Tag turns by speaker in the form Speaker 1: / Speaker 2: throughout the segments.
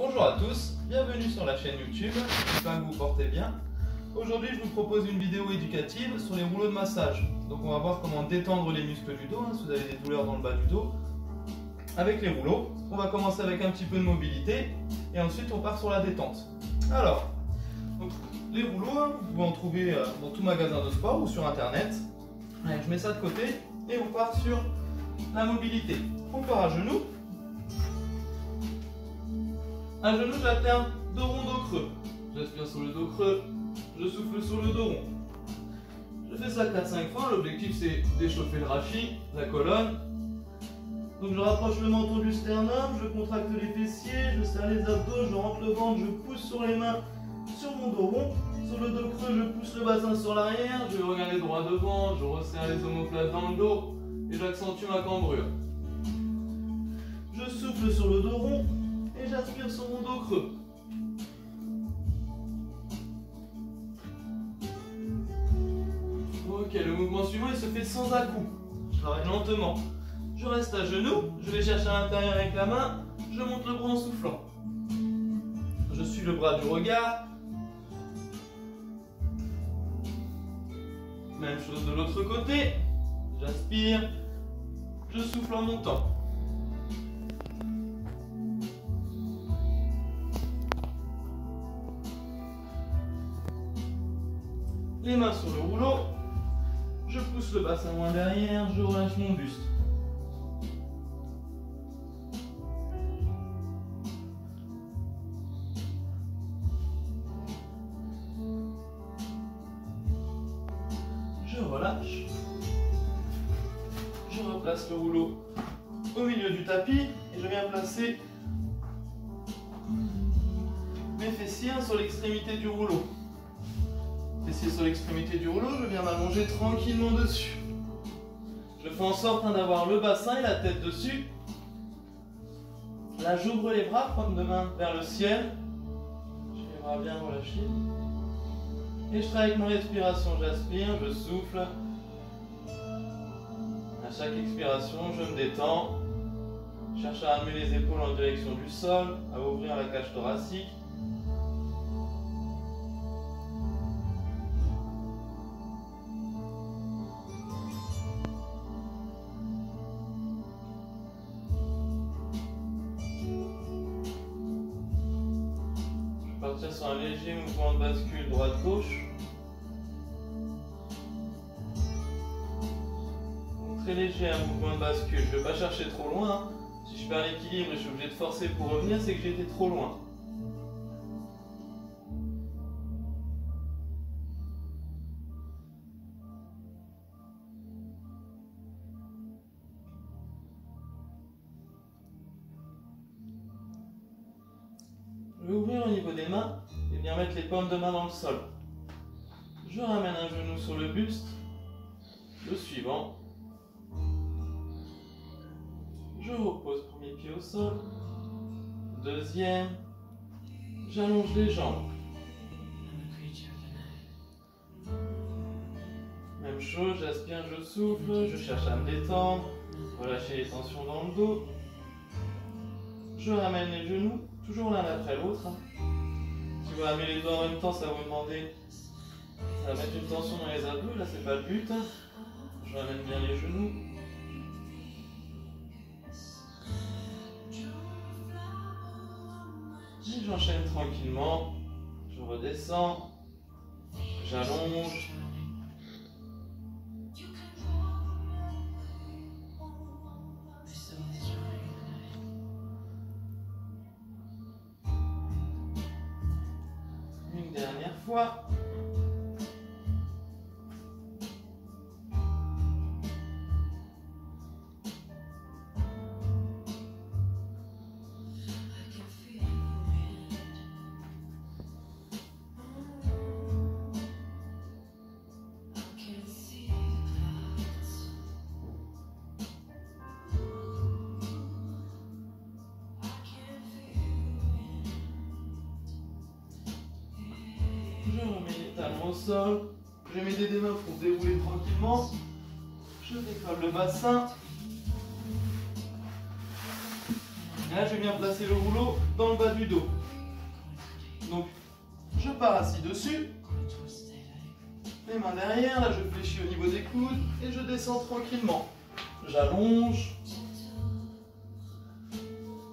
Speaker 1: Bonjour à tous, bienvenue sur la chaîne YouTube, j'espère que vous portez bien. Aujourd'hui je vous propose une vidéo éducative sur les rouleaux de massage. Donc on va voir comment détendre les muscles du dos, si vous avez des douleurs dans le bas du dos. Avec les rouleaux, on va commencer avec un petit peu de mobilité et ensuite on part sur la détente. Alors, donc, les rouleaux, vous pouvez en trouver dans tout magasin de sport ou sur internet. Allez, je mets ça de côté et on part sur la mobilité. On part à genoux. À genoux, j'alterne dos rond, dos creux. J'aspire sur le dos creux, je souffle sur le dos rond. Je fais ça 4-5 fois. L'objectif c'est d'échauffer le rachis, la colonne. Donc je rapproche le menton du sternum, je contracte les fessiers, je serre les abdos, je rentre le ventre, je pousse sur les mains sur mon dos rond. Sur le dos creux, je pousse le bassin sur l'arrière, je vais regarder droit devant, je resserre les omoplates dans le dos et j'accentue ma cambrure. Je souffle sur le dos rond et j'aspire sur mon dos creux. Ok, le mouvement suivant il se fait sans à-coups. Je travaille lentement. Je reste à genoux, je vais chercher à l'intérieur avec la main, je monte le bras en soufflant. Je suis le bras du regard. Même chose de l'autre côté. J'aspire, je souffle en montant. Les mains sur le rouleau. Je pousse le bassin loin derrière, je relâche mon buste. Je relâche. Je replace le rouleau au milieu du tapis et je viens placer mes fessiers sur l'extrémité du rouleau. Fessiers sur l'extrémité du rouleau, je viens m'allonger tranquillement dessus. Je fais en sorte d'avoir le bassin et la tête dessus. Là, j'ouvre les bras, pointe de main vers le ciel. J'ai les bras bien relâchés. Et je travaille avec ma respiration. J'aspire, je souffle. À chaque expiration, je me détends. Je cherche à amener les épaules en direction du sol, à ouvrir la cage thoracique. Partir sur un léger mouvement de bascule droite-gauche. Très léger un mouvement de bascule. Je ne vais pas chercher trop loin. Si je perds l'équilibre et je suis obligé de forcer pour revenir, c'est que j'ai été trop loin. Je vais ouvrir au niveau des mains et bien mettre les paumes de main dans le sol. Je ramène un genou sur le buste. Le suivant. Je repose premier pied au sol. Deuxième. J'allonge les jambes. Même chose, j'aspire, je souffle. Je cherche à me détendre. Relâcher les tensions dans le dos. Je ramène les genoux. Toujours l'un après l'autre. Si vous ramenez les doigts en même temps, ça va vous demander. Ça va mettre une tension dans les abdos. Là, c'est pas le but. Je ramène bien les genoux. Et j'enchaîne tranquillement. Je redescends. J'allonge. Une dernière fois. Je remets les talons au sol. Je mets des mains pour dérouler tranquillement. Je décolle le bassin. Là, je vais bien placer le rouleau dans le bas du dos. Donc, je pars assis dessus. Les mains derrière, là je fléchis au niveau des coudes et je descends tranquillement. J'allonge.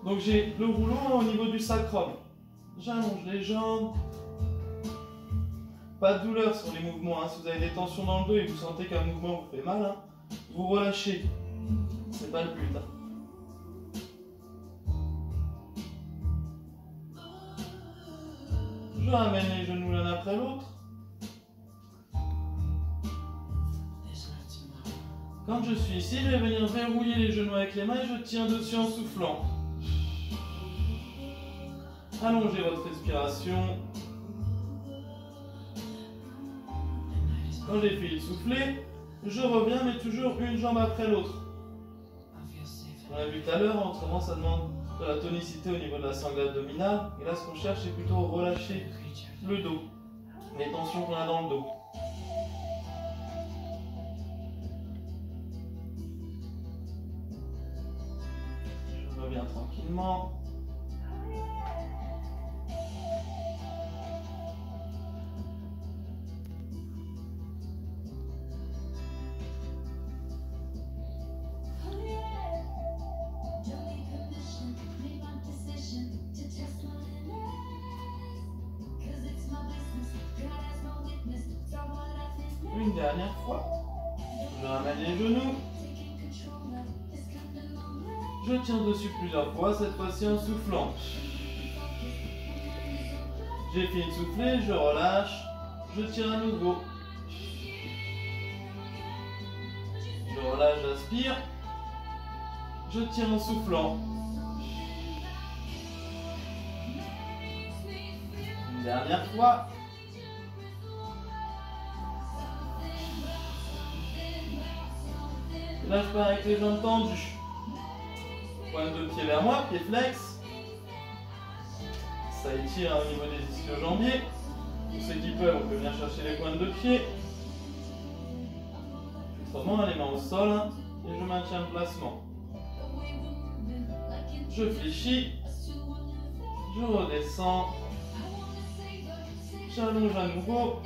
Speaker 1: Donc j'ai le rouleau au niveau du sacrum. J'allonge les jambes. Pas de douleur sur les mouvements. Hein. Si vous avez des tensions dans le dos et vous sentez qu'un mouvement vous fait mal, hein, vous relâchez. C'est pas le but. Hein. Je ramène les genoux l'un après l'autre. Quand je suis ici, je vais venir verrouiller les genoux avec les mains et je tiens dessus en soufflant. Allongez votre respiration. Quand j'ai fini de souffler, je reviens, mais toujours une jambe après l'autre. On l'a vu tout à l'heure, autrement ça demande de la tonicité au niveau de la sangle abdominale. Et là, ce qu'on cherche, c'est plutôt relâcher le dos, les tensions qu'on a dans le dos. Je reviens tranquillement. Une dernière fois. Je ramène les genoux. Je tiens dessus plusieurs fois, cette fois-ci en soufflant. J'ai fini de souffler, je relâche. Je tire à nouveau. Je relâche, j'aspire. Je tire en soufflant. Une dernière fois. Et là, je pars avec les jambes tendues. Pointe de pied vers moi, pied flex. Ça étire au niveau des ischio-jambiers. Pour ceux qui peuvent, on peut bien chercher les pointes de pied. Autrement, les mains au sol. Et je maintiens le placement. Je fléchis. Je redescends. J'allonge à nouveau.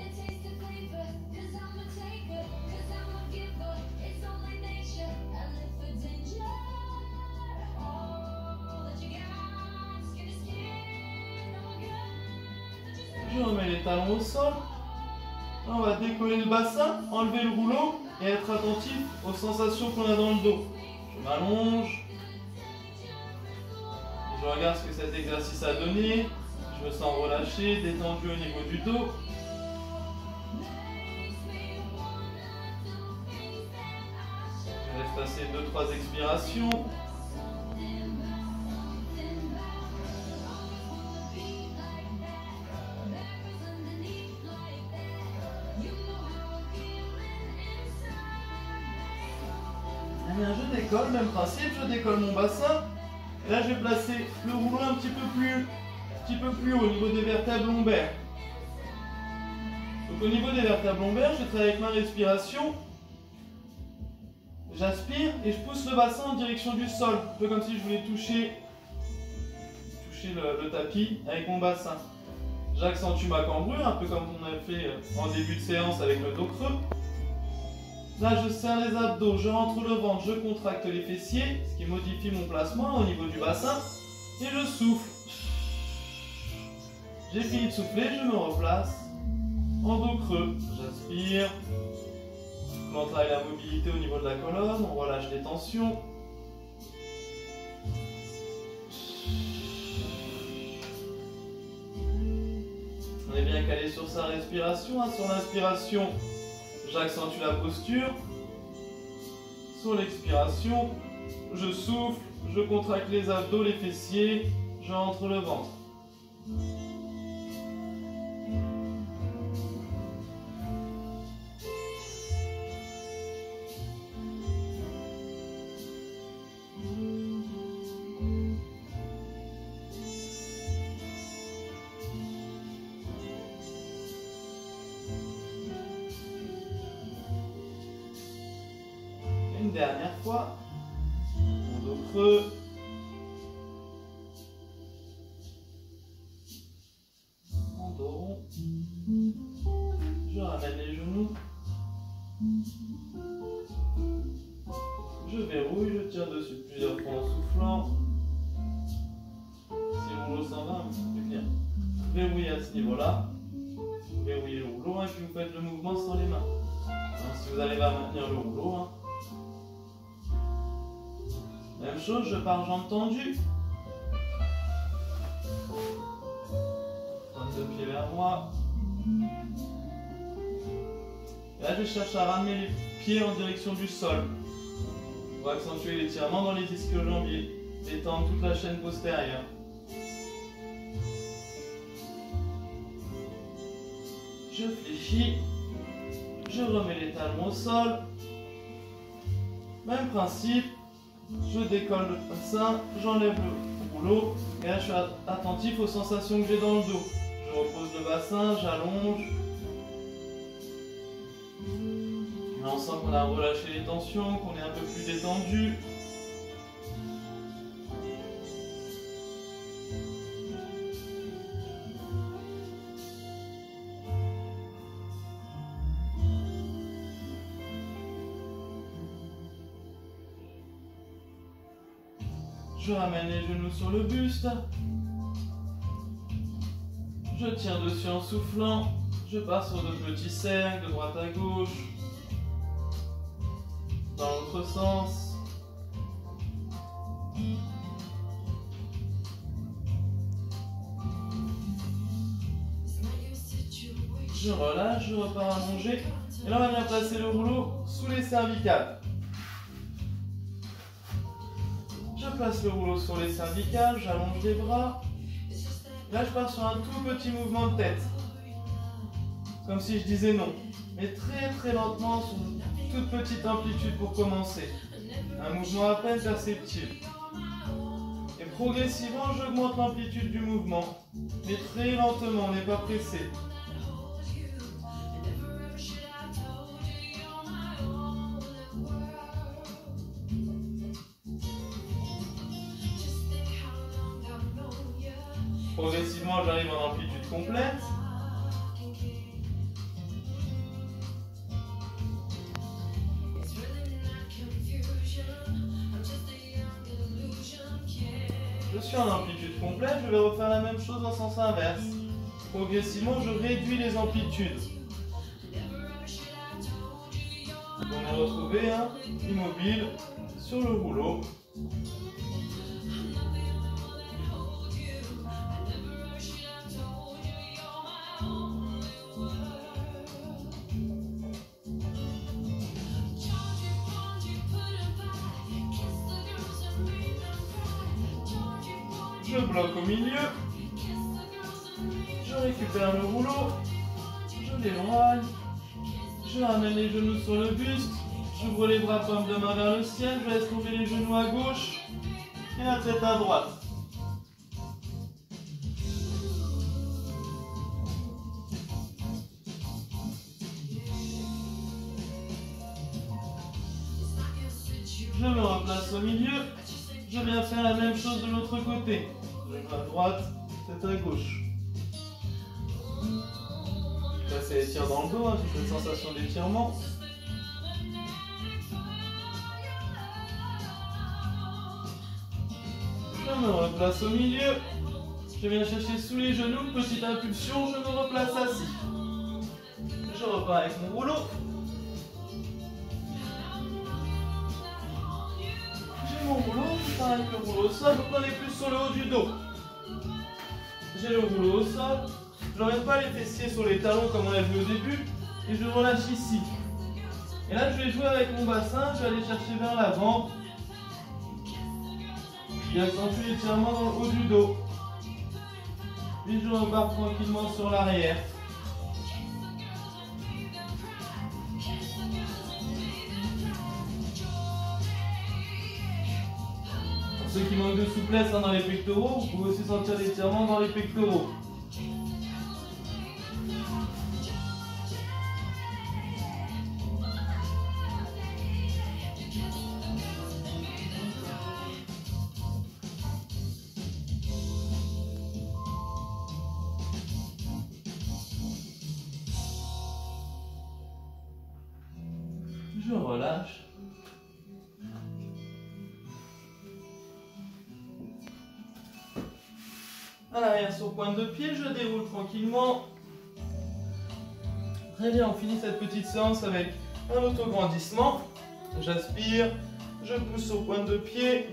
Speaker 1: Je remets les talons au sol. On va décoller le bassin, enlever le rouleau et être attentif aux sensations qu'on a dans le dos. Je m'allonge. Je regarde ce que cet exercice a donné. Je me sens relâché, détendu au niveau du dos. Je laisse passer 2-3 expirations. Eh bien, je décolle, même principe, je décolle mon bassin. Et là, je vais placer le rouleau un petit peu plus haut au niveau des vertèbres lombaires. Donc au niveau des vertèbres lombaires, je travaille avec ma respiration. J'aspire et je pousse le bassin en direction du sol. Un peu comme si je voulais toucher le tapis avec mon bassin. J'accentue ma cambrure, un peu comme on a fait en début de séance avec le dos creux. Là, je serre les abdos, je rentre le ventre, je contracte les fessiers, ce qui modifie mon placement au niveau du bassin. Et je souffle. J'ai fini de souffler, je me replace en dos creux. J'aspire. On travaille la mobilité au niveau de la colonne, on relâche les tensions. On est bien calé sur sa respiration. Sur l'inspiration, j'accentue la posture. Sur l'expiration, je souffle, je contracte les abdos, les fessiers, je rentre le ventre. Une dernière fois, mon dos creux. rouleau s'en va, c'est bien. Verrouillez à ce niveau-là. Verrouillez le rouleau, hein, et puis vous faites le mouvement sur les mains. Alors, si vous arrivez à maintenir le rouleau, hein. Même chose, je pars jambes tendues. Pointe de pied vers moi. Et là, je cherche à ramener les pieds en direction du sol. Pour accentuer l'étirement dans les disques jambiers. Détendre toute la chaîne postérieure. Je fléchis. Je remets les talons au sol. Même principe. Je décolle le bassin, j'enlève le rouleau. Et là, je suis attentif aux sensations que j'ai dans le dos. Je repose le bassin, j'allonge. Là, on sent qu'on a relâché les tensions, qu'on est un peu plus détendu. Je ramène les genoux sur le buste. Je tire dessus en soufflant. Je pars sur de petits cercles de droite à gauche. Dans l'autre sens. Je relâche, je repars allongé. Et là, on va bien placer le rouleau sous les cervicales. Je place le rouleau sur les cervicales, j'allonge les bras. Là, je pars sur un tout petit mouvement de tête. Comme si je disais non. Mais très très lentement, sur une toute petite amplitude pour commencer. Un mouvement à peine perceptible. Et progressivement, j'augmente l'amplitude du mouvement. Mais très lentement, on n'est pas pressé. Progressivement, j'arrive en amplitude complète. Je suis en amplitude complète, je vais refaire la même chose en sens inverse. Progressivement, je réduis les amplitudes. On est retrouvé immobile sur le rouleau. Je bloque au milieu, je récupère le rouleau, je l'éloigne, je ramène les genoux sur le buste, j'ouvre les bras paume de main vers le ciel, je laisse tomber les genoux à gauche et la tête à droite. Je me replace au milieu, je viens faire la même chose de l'autre côté. Genou à droite, tête à gauche. Là, c'est l'étire dans le dos, j'ai cette sensation d'étirement. Je me replace au milieu. Je viens chercher sous les genoux, petite impulsion, je me replace assis. Je repars avec mon rouleau. Mon rouleau, je pars avec le rouleau au sol, donc on est plus sur le haut du dos. J'ai le rouleau au sol, je n'emmène pas les fessiers sur les talons comme on a vu au début, et je relâche ici. Et là, je vais jouer avec mon bassin, je vais aller chercher vers l'avant, et accentuer l'étirement dans le haut du dos. Puis je repars tranquillement sur l'arrière. Ceux qui manquent de souplesse dans les pectoraux, vous pouvez aussi sentir l'étirement dans les pectoraux. Je relâche. à l'arrière sur pointe de pied, je déroule tranquillement. Très bien, on finit cette petite séance avec un autograndissement. J'aspire, je pousse sur pointe de pied,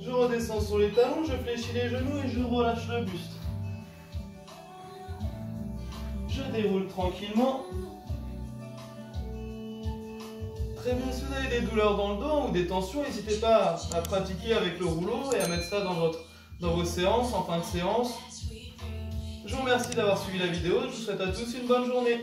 Speaker 1: je redescends sur les talons, je fléchis les genoux et je relâche le buste. Je déroule tranquillement. Très bien, si vous avez des douleurs dans le dos ou des tensions, n'hésitez pas à pratiquer avec le rouleau et à mettre ça dans vos séances, en fin de séance. Je vous remercie d'avoir suivi la vidéo, je vous souhaite à tous une bonne journée.